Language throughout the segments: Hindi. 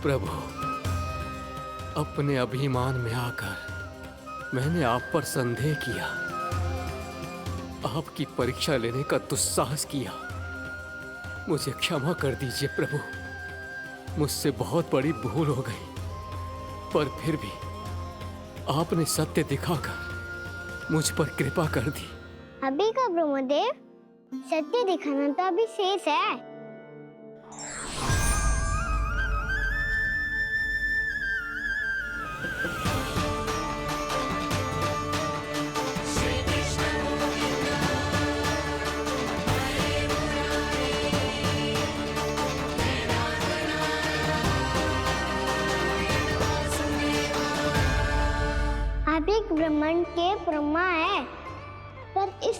प्रभु, अपने अभिमान में आकर मैंने आप पर संदेह किया, आपकी परीक्षा लेने का दुस्साहस किया। मुझे क्षमा कर दीजिए प्रभु, मुझसे बहुत बड़ी भूल हो गई। पर फिर भी आपने सत्य दिखाकर मुझ पर कृपा कर दी। अभी का ब्रह्मदेव, सत्य दिखाना तो अभी शेष है। आप एक ब्रह्मांड के ब्रह्मा है, पर इस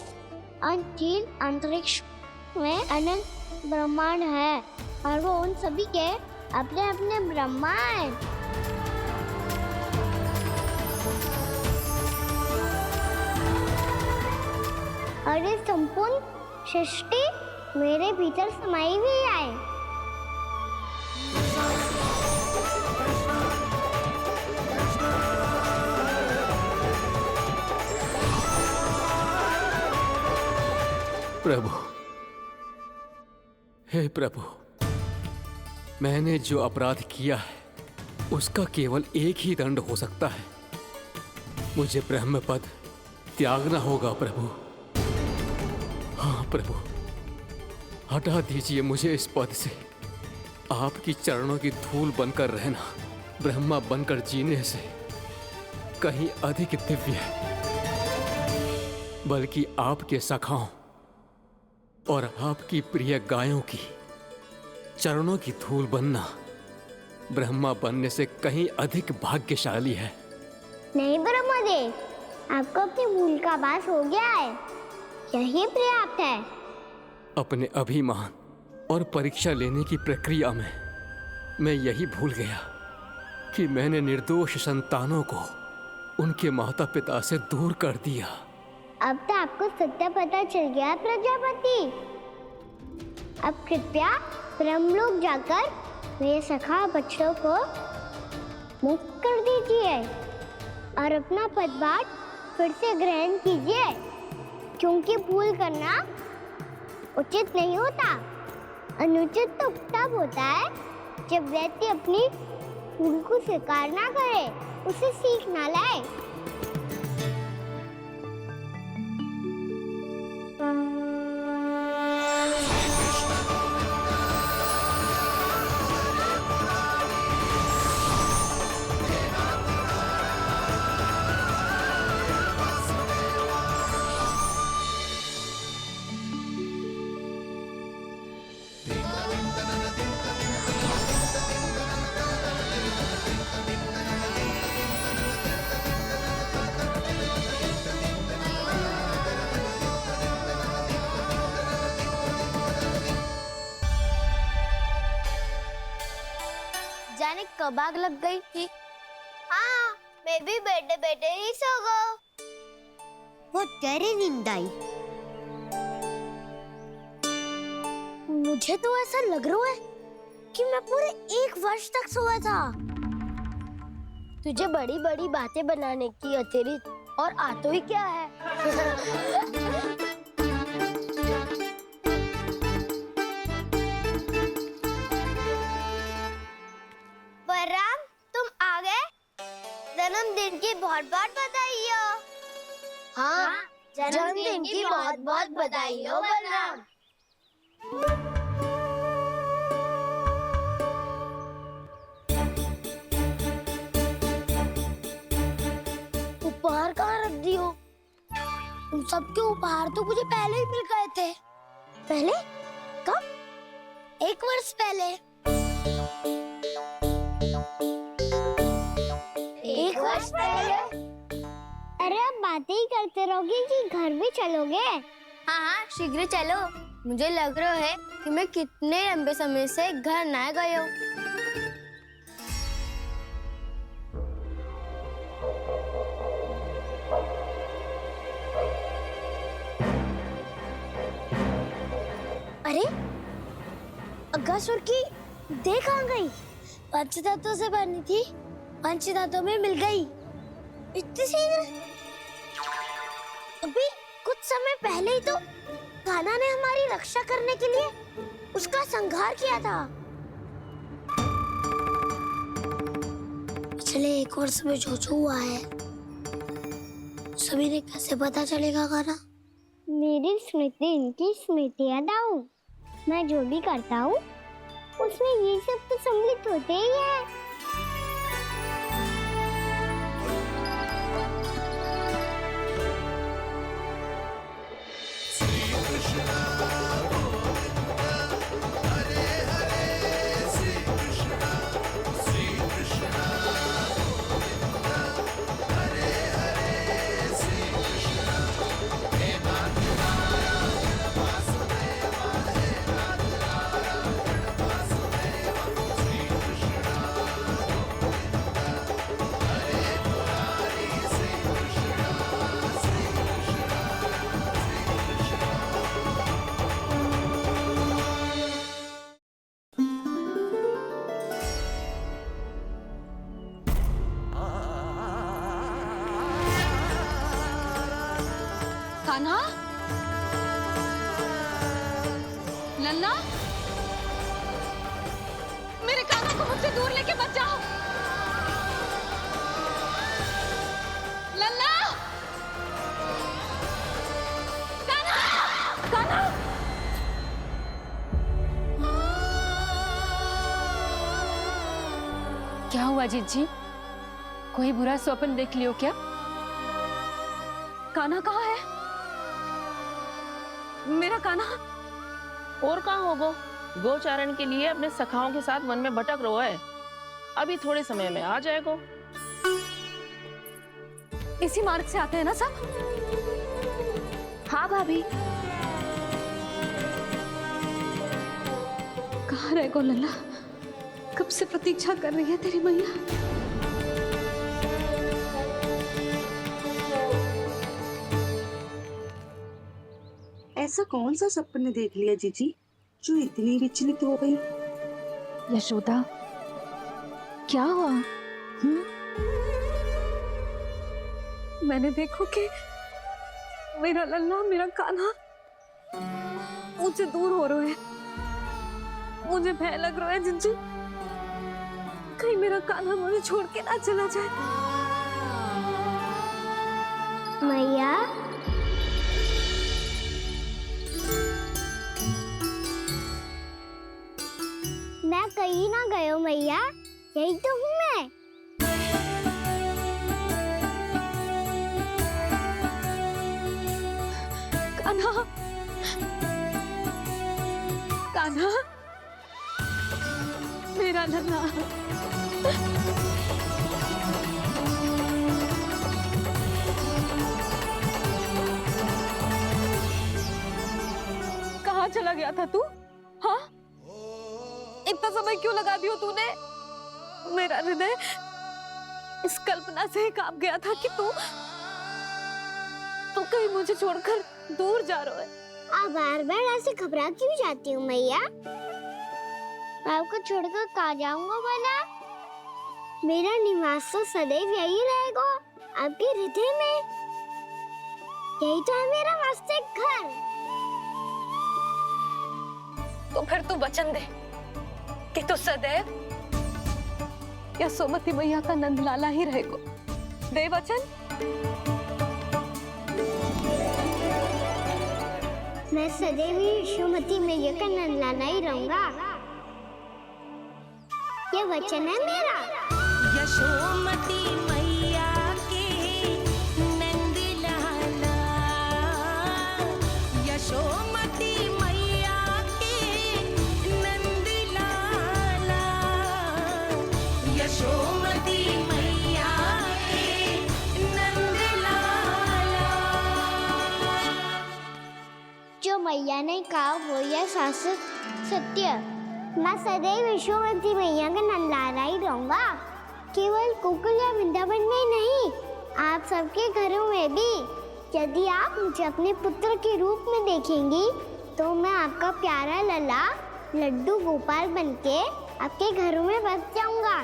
अनंत अंतरिक्ष में अनंत ब्रह्मांड है और वो उन सभी के अपने अपने ब्रह्मा हैं। और ये संपूर्ण सृष्टि मेरे भीतर समाई हुई है। प्रभु, हे प्रभु, मैंने जो अपराध किया है उसका केवल एक ही दंड हो सकता है। मुझे ब्रह्म पद त्यागना होगा प्रभु। हाँ प्रभु, हटा दीजिए मुझे इस पद से। आपकी चरणों की धूल बनकर रहना ब्रह्मा बनकर जीने से कहीं अधिक दिव्य है। बल्कि आपके सखाओं और आपकी प्रिय गायों की चरणों की धूल बनना ब्रह्मा बनने से कहीं अधिक भाग्यशाली है। नहीं ब्रह्मदेव, आपको अपनी भूल का आभास हो गया है, यही पर्याप्त है। अपने अभिमान और परीक्षा लेने की प्रक्रिया में मैं यही भूल गया कि मैंने निर्दोष संतानों को उनके माता पिता से दूर कर दिया। अब तो आपको सत्य पता चल गया प्रजापति। अब कृपया ब्रह्मलोक जाकर मेरे सखा बच्चों को मुक्त कर दीजिए और अपना पदभार फिर से ग्रहण कीजिए, क्योंकि भूल करना उचित नहीं होता। अनुचित तो तब होता है जब व्यक्ति अपनी भूल को स्वीकार ना करे, उसे सीख ना लाए। जाने कब आग लग गई थी। हाँ, मैं भी बैठे बैठे ही सो गया। वो तेरी नींद आई। मुझे तो ऐसा लग रहा है कि मैं पूरे 1 वर्ष तक सोया था। तुझे बड़ी बड़ी बातें बनाने की अतिरिक्त और आता ही क्या है। बलराम, तुम आ गए। जन्मदिन की बहुत बहुत बधाई हो। हाँ, जन्मदिन की बहुत बहुत बधाई हो बलराम। उपहार कहाँ रख दी हो? उन सबके उपहार तो मुझे पहले ही मिल गए थे। पहले? कब? 1 वर्ष पहले। 1 वर्ष पहले? अरे अब बातें ही करते रहोगे कि घर भी चलोगे? हाँ हाँ, शीघ्र चलो। मुझे लग रहा है कि मैं कितने लंबे समय से घर ना गई हूँ। अरे, अगासुर की देह कहाँ गई? पंचतत्वों से बनी थी, पंचतत्वों में मिल गई। इतनी शीघ्र? अभी कुछ समय पहले ही तो कान्हा ने हमारी रक्षा करने के लिए उसका संहार किया था। पिछले 1 वर्ष में जो हुआ है सभी ने कैसे पता चलेगा कान्हा? मेरी स्मृति इनकी स्मृति अदाऊं। मैं जो भी करता हूँ उसमें ये सब तो सम्मिलित होते ही है। कान्हा, लल्ला, मेरे कान्हा को मुझसे दूर लेके मत जाओ। लल्ला, कान्हा, कान्हा। क्या हुआ जीजी? कोई बुरा स्वप्न देख लियो क्या? कान्हा कहाँ है? मेरा कान्हा? और कहाँ होगो? गोचारण के लिए अपने सखाओं के साथ वन में भटक रहो है। अभी थोड़े समय में आ जाएगो। इसी मार्ग से आते हैं ना सब? हाँ भाभी। कहाँ रह गो लल्ला? कब से प्रतीक्षा कर रही है तेरी मैया। ऐसा कौन सा सपने देख लिया जीजी जो इतनी विचलित हो गई? यशोदा, क्या हुआ? मैंने देखो कि मेरा लल्ला, मेरा कान्हा मुझसे दूर हो रहे हैं। मुझे भय लग रहा है जीजी, कहीं मेरा कान्हा मुझे छोड़ के ना चला जाए। मैया, मैं कहीं ना गयो मैया, यही तो हूँ मैं। कान्हा, कान्हा, मेरा लल्ला। कहाँ चला गया था तू? हाँ, इतना समय क्यों लगा दियो तूने? मेरा हृदय इस कल्पना से ही कांप गया था कि तू कहीं मुझे छोड़कर दूर जा रहा है। आप बार बार ऐसे घबरा क्यों जाती हूँ मैया? आपको छोड़कर कहाँ जाऊंगा भला? मेरा निवास तो सदैव यही रहेगा, आपके हृदय में। यही तो है मेरा वास्तविक घर। तो फिर तू वचन दे कि तू सदैव यशोमती मैया का नंदलाला ही रहेगा। दे वचन। मैं सदैव यशोमती मैया का नंदलाला ही रहूंगा। ये वचन है मेरा। यशोमती मैया के नंदलाला, यशोमती मैया के नंदलाला, यशोमती मैया के नंदलाला। जो मैया ने कहा वो यह शाश्वत सत्य। मैं सदैव यशोमती मैया का नंदलाला ही रहूंगा। केवल गोकुल या वृंदावन में ही नहीं, आप सबके घरों में भी। यदि आप मुझे अपने पुत्र के रूप में देखेंगी तो मैं आपका प्यारा लल्ला लड्डू गोपाल बनके आपके घरों में बस जाऊंगा।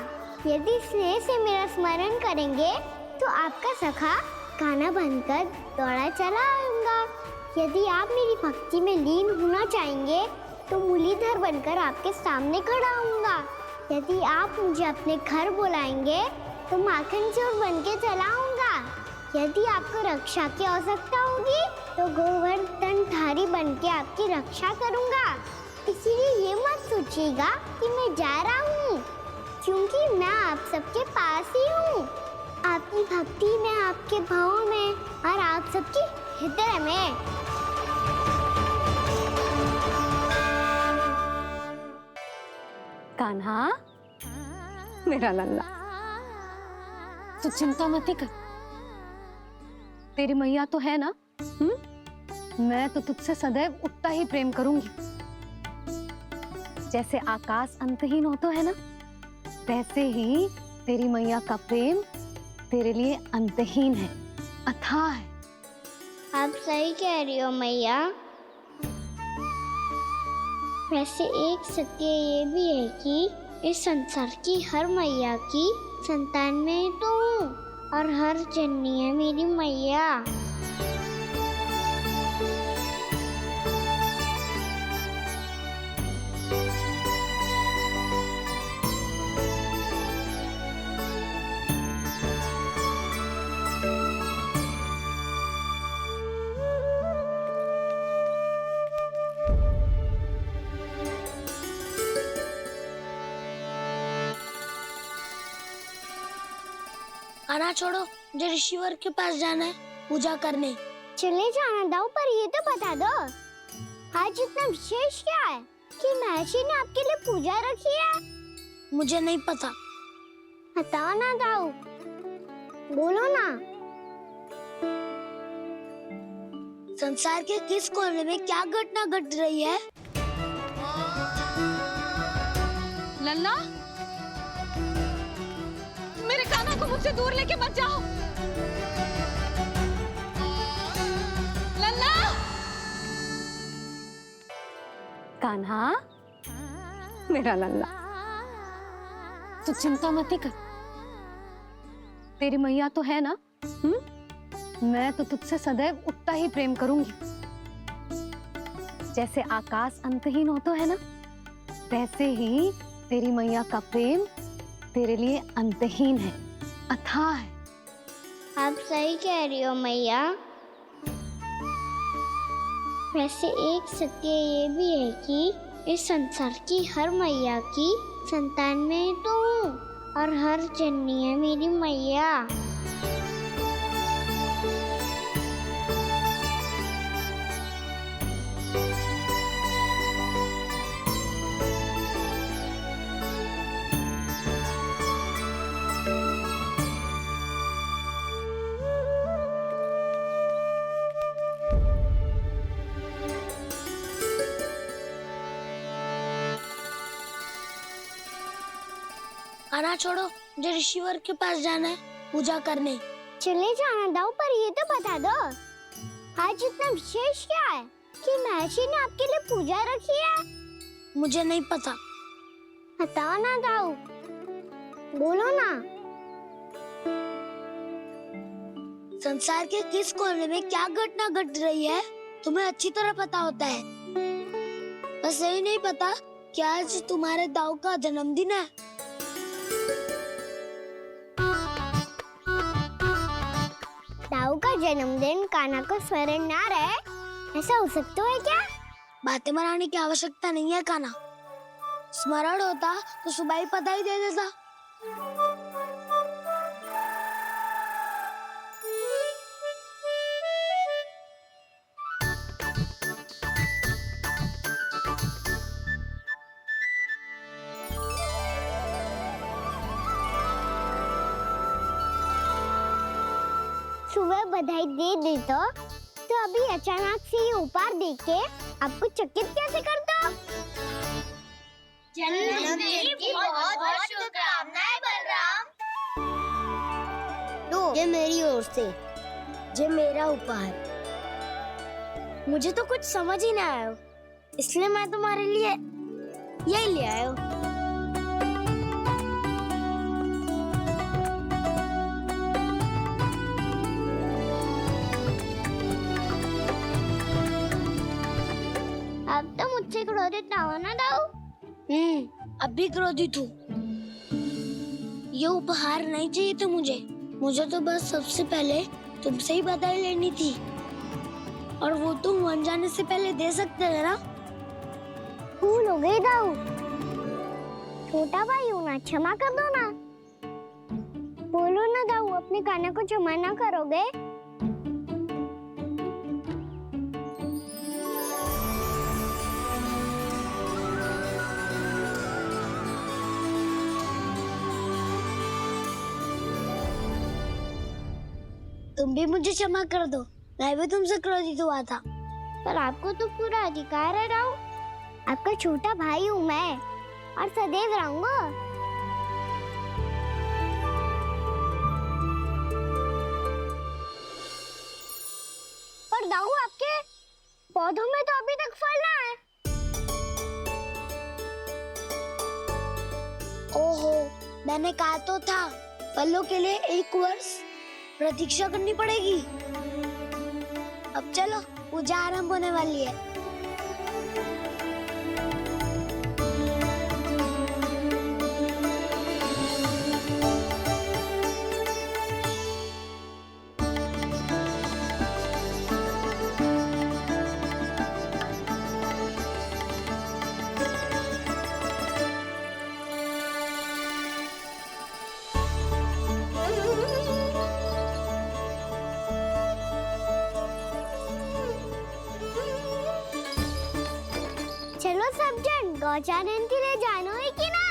यदि स्नेह से मेरा स्मरण करेंगे तो आपका सखा खाना बनकर दौड़ा चला आऊंगा। यदि आप मेरी भक्ति में लीन होना चाहेंगे तो मुरलीधर बनकर आपके सामने खड़ा होऊंगा। यदि आप मुझे अपने घर बुलाएंगे तो माखन चोर बनके चला आऊंगा। यदि आपको रक्षा की आवश्यकता होगी तो गोवर्धनधारी बनके आपकी रक्षा करूंगा। इसीलिए ये मत सोचिएगा कि मैं जा रहा हूँ, क्योंकि मैं आप सबके पास ही हूँ, आपकी भक्ति में, आपके भाव में और आप सबके हृदय में। कान्हा, मेरा लल्ला, तू चिंता मत कर। तेरी मैया तो है ना? मैं तो तुझसे सदैव उतना ही प्रेम करूंगी। जैसे आकाश अंतहीन होता है ना, वैसे ही तेरी मैया का प्रेम तेरे लिए अंतहीन है, अथाह है। आप सही कह रही हो मैया। वैसे एक सत्य ये भी है कि इस संसार की हर मैया की संतान में तो हूँ और हर जननी है मेरी मैया। खाना छोड़ो, मुझे ऋषिवर के पास जाना है पूजा करने। चले जाना दाऊ, पर ये तो बता दो आज इतना विशेष क्या है कि महर्षि ने आपके लिए पूजा रखी है? मुझे नहीं पता। बताओ ना दाऊ, बोलो ना। संसार के किस कोने में क्या घटना घट रही है? लल्ला, मेरे कान्हा को मुझसे दूर लेके मत जाओ। लल्ला, कान्हा, मेरा लल्ला, तू चिंता मत कर। तेरी मैया तो है ना? मैं तो तुझसे सदैव उतना ही प्रेम करूंगी। जैसे आकाश अंतहीन होता है ना, वैसे ही तेरी मैया का प्रेम तेरे लिए अंतहीन है, अथाह है। आप सही कह रही हो मैया। वैसे एक सत्य ये भी है कि इस संसार की हर मैया की संतान में तो हूँ और हर जननी है मेरी मैया। खाना छोड़ो, मुझे ऋषिवर के पास जाना है पूजा करने। चले जाना दाऊ, पर ये तो बता दो आज इतना विशेष क्या है कि महर्षि ने आपके लिए पूजा रखी है? मुझे नहीं पता। बताओ ना दाऊ, बोलो ना। संसार के किस कोने में क्या घटना घट रही है तुम्हें अच्छी तरह पता होता है। बस यही नहीं पता कि आज तुम्हारे दाऊ का जन्मदिन है। दाऊ का जन्मदिन कान्हा को स्मरण ना रहे, ऐसा हो सकता है क्या? बातें बनाने की आवश्यकता नहीं है कान्हा। स्मरण होता तो सुबह ही पता ही दे देता। सुबह बधाई दे देता तो अभी अचानक से ये उपहार देख के आपको चकित कैसे करता? जन्मदिन की बहुत-बहुत शुभकामनाएं बलराम। लो, ये मेरी ओर से, ये मेरा उपहार। मुझे तो कुछ समझ ही ना आया, इसलिए मैं तुम्हारे लिए यही ले आया हूँ। क्रोधित ना हो ना दाऊ। अब भी क्रोधित हूँ। ये उपहार नहीं चाहिए था मुझे तो बस सबसे पहले तुमसे ही बधाई लेनी थी, और वो तुम वन जाने से पहले दे सकते थे ना। भूल हो गई दाऊ। छोटा भाई हूँ ना, क्षमा कर दो ना। बोलो ना दाऊ, अपने कान्हा को क्षमा ना करोगे? तुम भी मुझे क्षमा कर दो, मैं भी तुमसे क्रोधित हुआ था। पर आपको तो पूरा अधिकार है दाऊ। आपका छोटा भाई हूँ मैं, और सदैव रहूंगा। पर दाऊ, आपके पौधों में तो अभी तक फल ना है। ओहो, मैंने कहा तो था, फलों के लिए 1 वर्ष प्रतीक्षा करनी पड़ेगी। अब चलो, पूजा आरंभ होने वाली है। चलो सब जन गौचारण के लिए जानो है कि ना?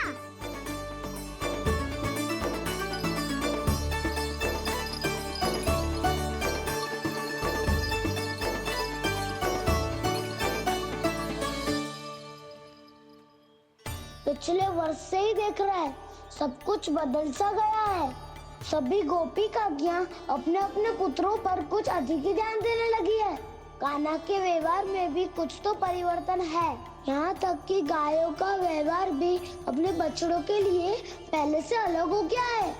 पिछले वर्ष से ही देख रहा है, सब कुछ बदल सा गया है। सभी गोपी काकियां अपने अपने पुत्रों पर कुछ अधिक ही ध्यान देने लगी है। कान्हा के व्यवहार में भी कुछ तो परिवर्तन है। यहाँ तक कि गायों का व्यवहार भी अपने बछड़ों के लिए पहले से अलग हो गया है।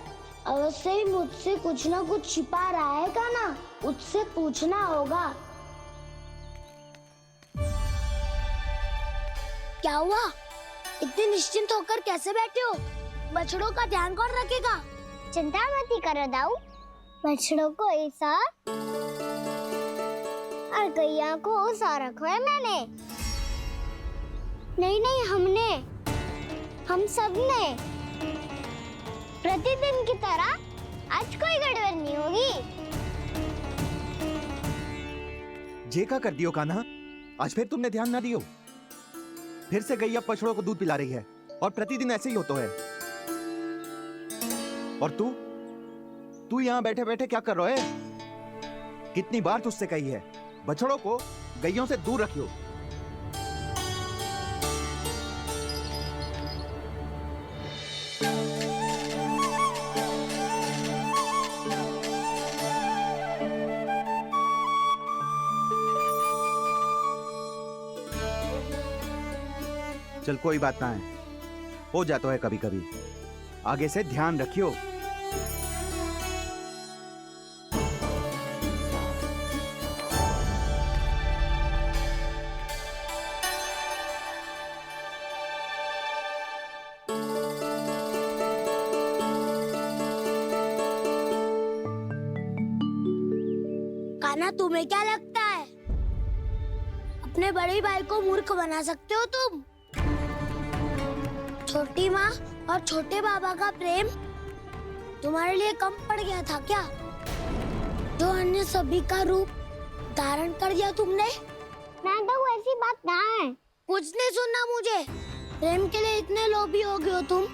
अवश्य ही मुझसे कुछ ना कुछ छिपा रहा है कान्हा, उससे पूछना होगा। क्या हुआ? इतने निश्चिंत होकर कैसे बैठे हो? बछड़ों का ध्यान कौन रखेगा? चिंता मत करो दाऊ, बछड़ों को ऐसा और गैया को ऐसा रखो है मैंने। नहीं, हम सब ने प्रतिदिन की तरह आज कोई गड़बड़ नहीं होगी। जे का कर दियो कान्हा, आज फिर तुमने ध्यान ना दियो। फिर से गैया बछड़ों को दूध पिला रही है, और प्रतिदिन ऐसे ही होता है। और तू यहाँ बैठे बैठे क्या कर रहा है? कितनी बार तुझसे कही है, बछड़ों को गैयों से दूर रखियो। चल कोई बात ना है, हो जाता है कभी कभी। आगे से ध्यान रखियो। कान्हा, तुम्हें क्या लगता है, अपने बड़े भाई को मूर्ख बना सकते हो तुम? छोटी माँ और छोटे बाबा का प्रेम तुम्हारे लिए कम पड़ गया था क्या, जो अन्य सभी का रूप धारण कर दिया तुमने? ना दाऊ, ऐसी बात ना है। कुछ नहीं सुनना मुझे। प्रेम के लिए इतने लोभी हो गए हो तुम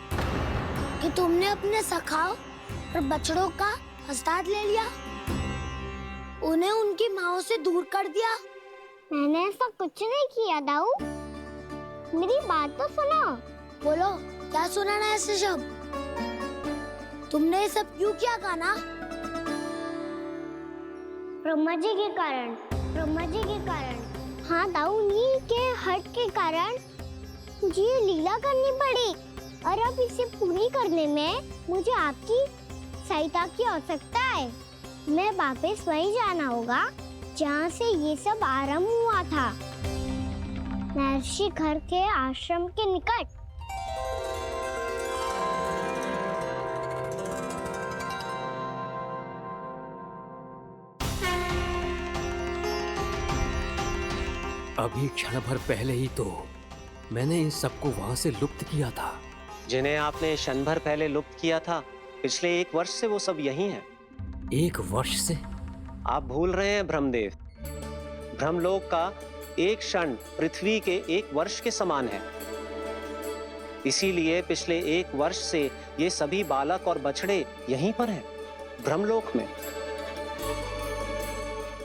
कि तुमने अपने सखाओ और बछड़ों का हस्ताक्षर ले लिया, उन्हें उनकी माँओं से दूर कर दिया। मैंने ऐसा कुछ नहीं किया दाऊ, मेरी बात तो सुनो। बोलो, क्या सुनाना है ऐसे शब्द? तुमने ये सब क्यों किया कान्हा? ब्रह्मा जी के कारण। हाँ दाऊ, उन्हीं के हट के कारण मुझे ये लीला करनी पड़ी, और अब इसे पूरी करने में मुझे आपकी सहायता की आवश्यकता है। मैं वापस वहीं जाना होगा जहाँ से ये सब आरंभ हुआ था। महर्षि घर के आश्रम के निकट। अभी क्षण भर पहले ही तो मैंने इन सबको वहां से लुप्त किया था। जिन्हें आपने क्षण भर पहले लुप्त किया था, पिछले 1 वर्ष से वो सब यही हैं। 1 वर्ष से? आप भूल रहे हैं ब्रह्मदेव। ब्रह्मलोक का एक क्षण पृथ्वी के 1 वर्ष के समान है। इसीलिए पिछले 1 वर्ष से ये सभी बालक और बछड़े यहीं पर हैं, ब्रह्मलोक में।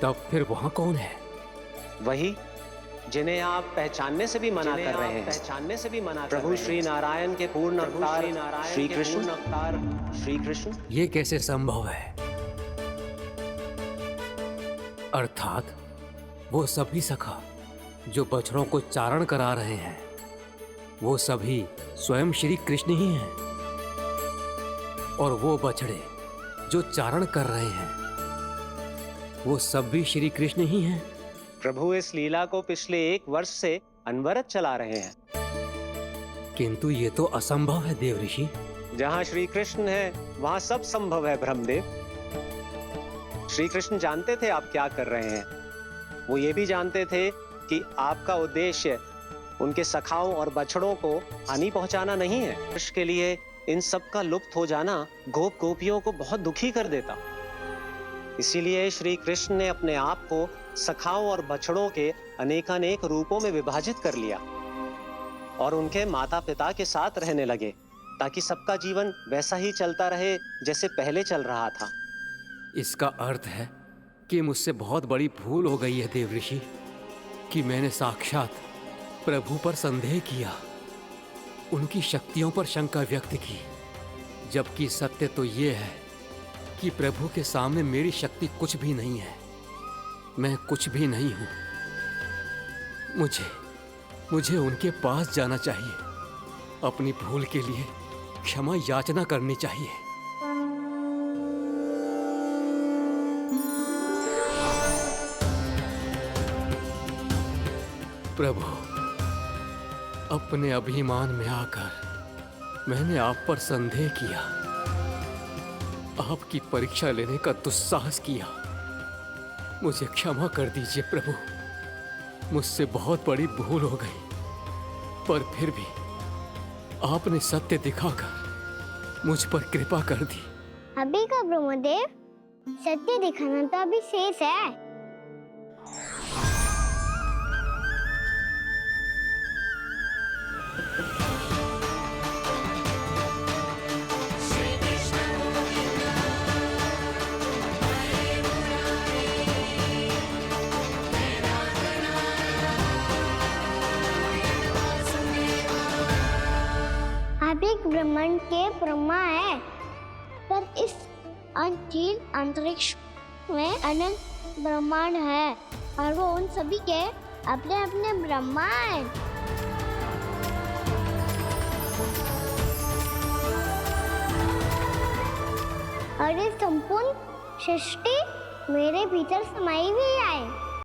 तब फिर वहां कौन है? वही जिन्हें आप पहचानने से भी मना कर रहे हैं। प्रभु श्री नारायण के पूर्ण अवतार श्री कृष्ण। ये कैसे संभव है? अर्थात वो सभी सखा जो बछड़ों को चारण करा रहे हैं, वो सभी स्वयं श्री कृष्ण ही हैं। और वो बछड़े जो चारण कर रहे हैं, वो सब भी श्री कृष्ण ही हैं। प्रभु इस लीला को पिछले 1 वर्ष से अनवरत चला रहे हैं। किंतु ये तो असंभव है देव ऋषि। जहाँ श्री कृष्ण है वहाँ सब संभव है ब्रह्मदेव। श्री कृष्ण जानते थे आप क्या कर रहे हैं। वो ये भी जानते थे कि आपका उद्देश्य उनके सखाओं और बछड़ों को हानि पहुंचाना नहीं है। कृष्ण के लिए इन सब का लुप्त हो जाना गोप गोपियों को बहुत दुखी कर देता। इसीलिए श्री कृष्ण ने अपने आप को सखाओं और बछड़ों के अनेकानेक रूपों में विभाजित कर लिया और उनके माता पिता के साथ रहने लगे, ताकि सबका जीवन वैसा ही चलता रहे जैसे पहले चल रहा था। इसका अर्थ है कि मुझसे बहुत बड़ी भूल हो गई है देव ऋषि, कि मैंने साक्षात प्रभु पर संदेह किया, उनकी शक्तियों पर शंका व्यक्त की, जबकि सत्य तो ये है कि प्रभु के सामने मेरी शक्ति कुछ भी नहीं है। मैं कुछ भी नहीं हूं। मुझे उनके पास जाना चाहिए, अपनी भूल के लिए क्षमा याचना करनी चाहिए। प्रभु, अपने अभिमान में आकर मैंने आप पर संदेह किया, आपकी परीक्षा लेने का दुस्साहस किया। मुझे क्षमा कर दीजिए प्रभु, मुझसे बहुत बड़ी भूल हो गई, पर फिर भी आपने सत्य दिखाकर मुझ पर कृपा कर दी। अभी का ब्रह्मदेव, सत्य दिखाना तो अभी शेष है। ब्रह्मांड के ब्रह्मा है, पर इस अनंत अंतरिक्ष में अनंत ब्रह्मांड है और वो उन सभी के अपने अपने ब्रह्मा हैं। और ये संपूर्ण सृष्टि मेरे भीतर समाई हुई है।